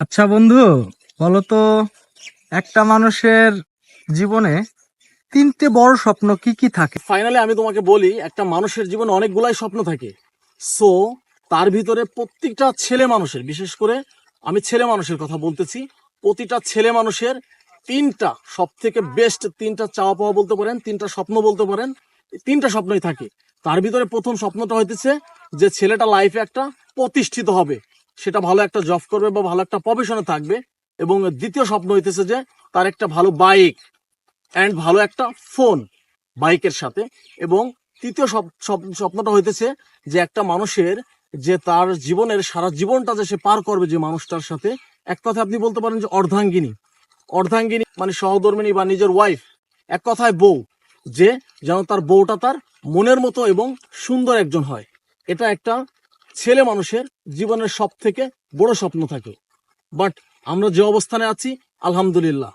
আচ্ছা বন্ধু, বলতো একটা মানুষের জীবনে তিনটে বড় স্বপ্ন কি কি থাকে? ফাইনালি আমি তোমাকে বলি, একটা মানুষের জীবনে অনেকগুলাই স্বপ্ন থাকে। সো তার ভিতরে প্রত্যেকটা ছেলে মানুষের, বিশেষ করে আমি ছেলে মানুষের কথা বলতেছি, প্রতিটা ছেলে মানুষের তিনটা সব থেকে বেস্ট তিনটা চাওয়া পাওয়া বলতে পারেন, তিনটা স্বপ্ন বলতে পারেন। তিনটা স্বপ্নই থাকে। তার ভিতরে প্রথম স্বপ্নটা হইতেছে যে ছেলেটা লাইফে একটা প্রতিষ্ঠিত হবে, সেটা ভালো একটা জব করবে বা ভালো একটা প্রফেশনে থাকবে। এবং দ্বিতীয় স্বপ্ন হইতেছে যে তার একটা ভালো বাইক অ্যান্ড ভালো একটা ফোন বাইকের সাথে। এবং তৃতীয় স্বপ্নটা হইতেছে যে একটা মানুষের, যে তার জীবনের সারা জীবনটা যে সে পার করবে যে মানুষটার সাথে, এক কথা আপনি বলতে পারেন যে অর্ধাঙ্গিনী। অর্ধাঙ্গিনী মানে সহধর্মিণী বা নিজের ওয়াইফ, এক কথায় বউ। যে যেন তার বউটা তার মনের মতো এবং সুন্দর একজন হয়। এটা একটা ছেলে মানুষের জীবনের সব থেকে বড় স্বপ্ন থাকে। বাট আমরা যে অবস্থানে আছি, আলহামদুলিল্লাহ,